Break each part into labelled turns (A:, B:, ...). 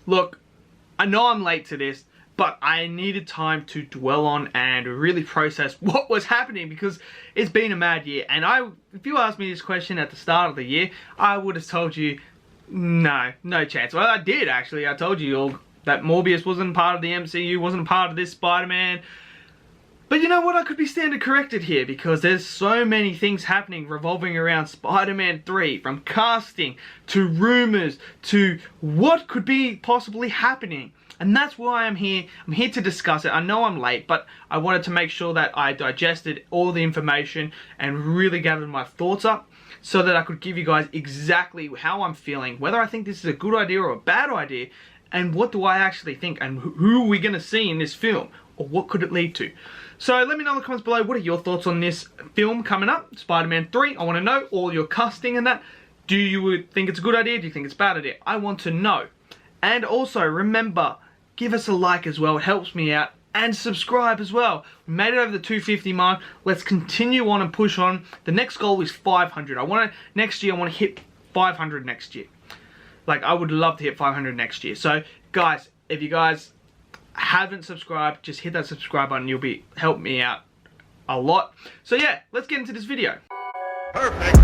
A: Look, I know I'm late to this, but I needed time to dwell on and really process what was happening because it's been a mad year. And if you asked me this question at the start of the year, I would have told you, no chance. Well, I did actually. I told you all that Morbius wasn't part of the MCU, wasn't part of this Spider-Man. But you know what? I could be standard corrected here because there's so many things happening revolving around Spider-Man 3. From casting, to rumors, to what could be possibly happening. And that's why I'm here. I'm here to discuss it. I know I'm late, but I wanted to make sure that I digested all the information and really gathered my thoughts up so that I could give you guys exactly how I'm feeling, whether I think this is a good idea or a bad idea, and what do I actually think, and who are we going to see in this film, or what could it lead to. So let me know in the comments below, what are your thoughts on this film coming up, Spider-Man 3. I want to know all your casting and that. Do you think it's a good idea? Do you think it's a bad idea? I want to know. And also, remember, give us a like as well. It helps me out. And subscribe as well. We made it over the 250 mark. Let's continue on and push on. The next goal is 500. Next year, I want to hit 500 next year. Like, I would love to hit 500 next year. So, guys, if you guys haven't subscribed, just hit that subscribe button. You'll help me out a lot. So, yeah, let's get into this video.
B: Perfect.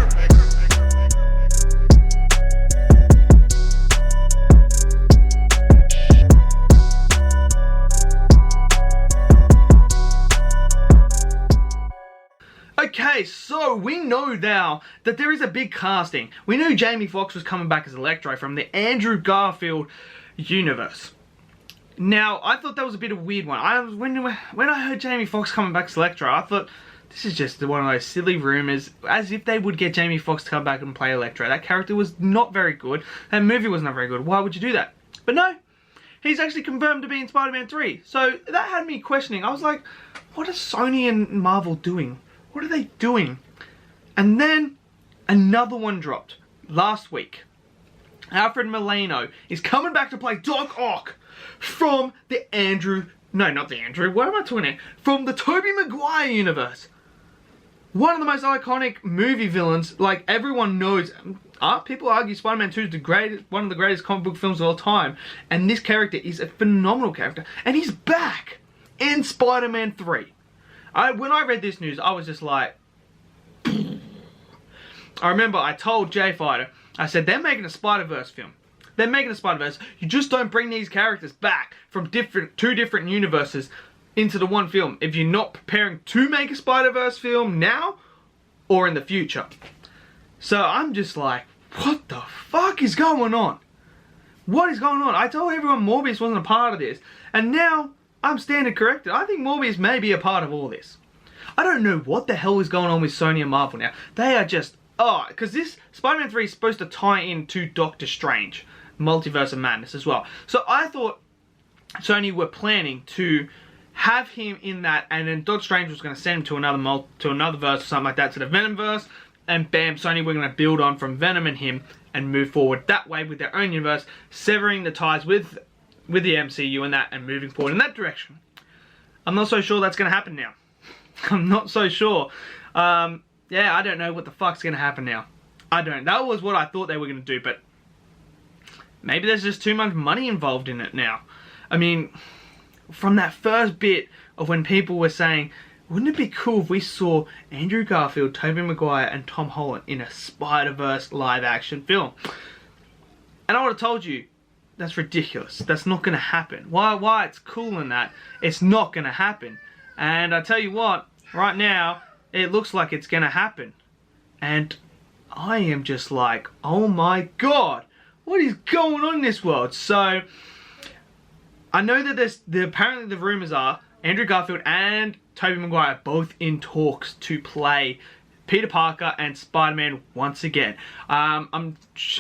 A: Okay, so we know now that there is a big casting. We knew Jamie Foxx was coming back as Electro from the Andrew Garfield universe. Now, I thought that was a bit of a weird one. When I heard Jamie Foxx coming back as Electro, I thought, this is just one of those silly rumors, as if they would get Jamie Foxx to come back and play Electro. That character was not very good. That movie was not very good. Why would you do that? But no, he's actually confirmed to be in Spider-Man 3. So that had me questioning. I was like, what are Sony and Marvel doing? What are they doing? And then another one dropped last week. Alfred Molina is coming back to play Dr Ock from the From the Tobey Maguire universe. One of the most iconic movie villains, like everyone knows. People argue Spider-Man 2 is one of the greatest comic book films of all time. And this character is a phenomenal character. And he's back in Spider-Man 3. When I read this news, I was just like... I remember I told J Fighter, I said, they're making a Spider-Verse film. They're making a Spider-Verse. You just don't bring these characters back from two different universes into the one film if you're not preparing to make a Spider-Verse film now or in the future. So I'm just like, what the fuck is going on? What is going on? I told everyone Morbius wasn't a part of this. And now I'm standard corrected. I think Morbius may be a part of all this. I don't know what the hell is going on with Sony and Marvel now. They are just... because this Spider-Man 3 is supposed to tie into Doctor Strange, Multiverse of Madness as well. So I thought Sony were planning to have him in that, and then Doctor Strange was going to send him to another verse or something like that, to the Venomverse, and bam, Sony were going to build on from Venom and him and move forward that way with their own universe, severing the ties with the MCU and that, and moving forward in that direction. I'm not so sure that's going to happen now. I'm not so sure. Yeah, I don't know what the fuck's going to happen now. I don't. That was what I thought they were going to do, but maybe there's just too much money involved in it now. I mean, from that first bit of when people were saying, wouldn't it be cool if we saw Andrew Garfield, Tobey Maguire, and Tom Holland in a Spider-Verse live-action film? And I would have told you, that's ridiculous. That's not going to happen. Why it's cool in that, it's not going to happen. And I tell you what, right now, it looks like it's going to happen. And I am just like, oh my god, what is going on in this world? So, I know that apparently the rumors are Andrew Garfield and Tobey Maguire both in talks to play Peter Parker and Spider-Man once again. I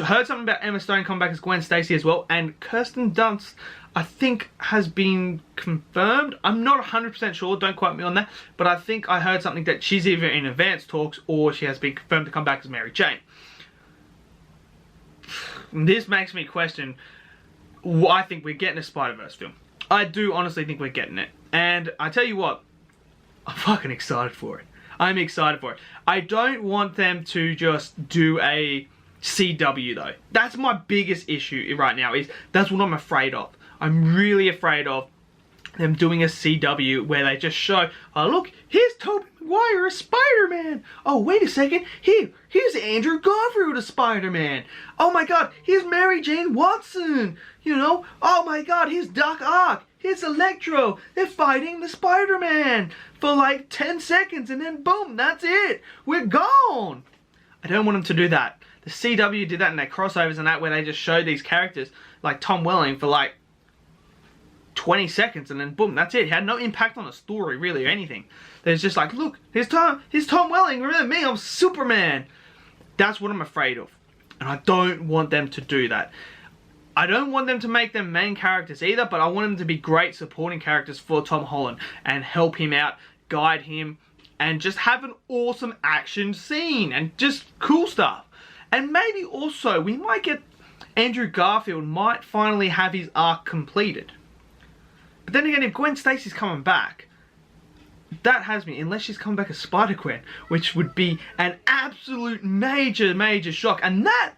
A: heard something about Emma Stone coming back as Gwen Stacy as well, and Kirsten Dunst, I think, has been confirmed. I'm not 100% sure, don't quote me on that, but I think I heard something that she's either in advanced talks or she has been confirmed to come back as Mary Jane. This makes me question, I think we're getting a Spider-Verse film. I do honestly think we're getting it. And I tell you what, I'm fucking excited for it. I'm excited for it. I don't want them to just do a CW though. That's my biggest issue right now, is that's what I'm afraid of. I'm really afraid of them doing a CW where they just show, oh look, here's Tobey Maguire as Spider-Man. Oh wait a second, here's Andrew Garfield as Spider-Man. Oh my god, here's Mary Jane Watson. You know, oh my god, here's Dr Ock. Here's Electro. They're fighting the Spider-Man for like 10 seconds and then boom, that's it. We're gone. I don't want them to do that. The CW did that in their crossovers and that, where they just showed these characters like Tom Welling for like 20 seconds and then boom, that's it. It had no impact on the story really or anything. There's just like, look, here's Tom Welling. Remember me, I'm Superman. That's what I'm afraid of. And I don't want them to do that. I don't want them to make them main characters either, but I want them to be great supporting characters for Tom Holland and help him out, guide him, and just have an awesome action scene and just cool stuff. And maybe also we might get Andrew Garfield might finally have his arc completed. But then again, if Gwen Stacy's coming back, that has me, unless she's coming back as Spider-Gwen, which would be an absolute major shock. And that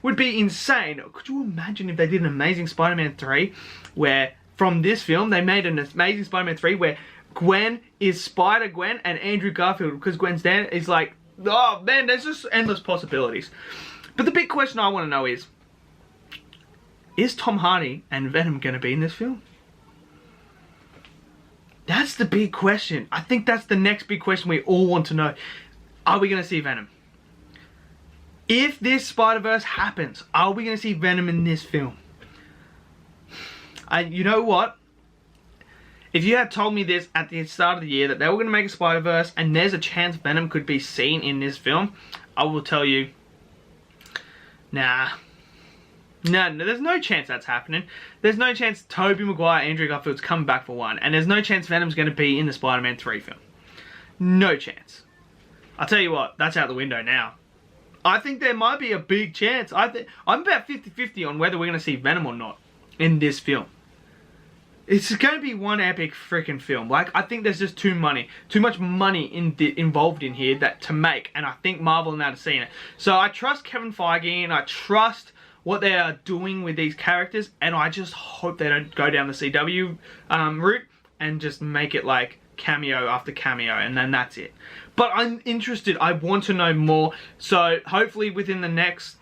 A: would be insane. Could you imagine if they did an Amazing Spider-Man 3 where from this film they made an Amazing Spider-Man 3 where Gwen is Spider-Gwen and Andrew Garfield, because Gwen's dad is like, oh man, there's just endless possibilities. But the big question I want to know is Tom Hardy and Venom going to be in this film? That's the big question. I think that's the next big question we all want to know. Are we going to see Venom? If this Spider-Verse happens, are we going to see Venom in this film? You know what? If you had told me this at the start of the year, that they were going to make a Spider-Verse and there's a chance Venom could be seen in this film, I will tell you, nah. No, there's no chance that's happening. There's no chance Tobey Maguire, Andrew Garfield's come back for one. And there's no chance Venom's going to be in the Spider-Man 3 film. No chance. I'll tell you what, that's out the window now. I think there might be a big chance. I'm about 50-50 on whether we're going to see Venom or not in this film. It's going to be one epic freaking film. Like, I think there's just too much money involved in here to make. And I think Marvel are now seeing it. So I trust Kevin Feige and I trust what they are doing with these characters, and I just hope they don't go down the CW route and just make it like cameo after cameo and then that's it. But I'm interested, I want to know more, so hopefully within the next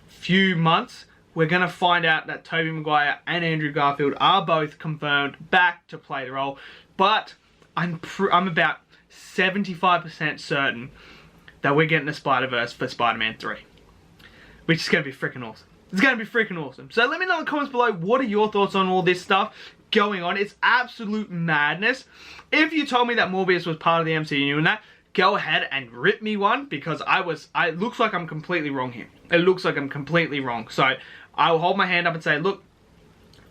A: few months we're going to find out that Tobey Maguire and Andrew Garfield are both confirmed back to play the role, but I'm about 75% certain that we're getting the Spider-Verse for Spider-Man 3, which is going to be freaking awesome. It's going to be freaking awesome. So let me know in the comments below, what are your thoughts on all this stuff going on? It's absolute madness. If you told me that Morbius was part of the MCU and that, go ahead and rip me one, because it looks like I'm completely wrong here. It looks like I'm completely wrong. So I'll hold my hand up and say, look,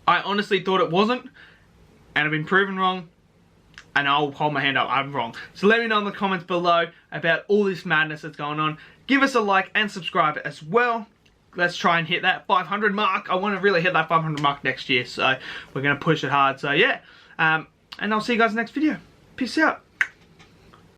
A: I honestly thought it wasn't, and I've been proven wrong, and I'll hold my hand up, I'm wrong. So let me know in the comments below about all this madness that's going on. Give us a like and subscribe as well. Let's try and hit that 500 mark. I want to really hit that 500 mark next year, so we're going to push it hard. So yeah, and I'll see you guys in the next video. Peace out.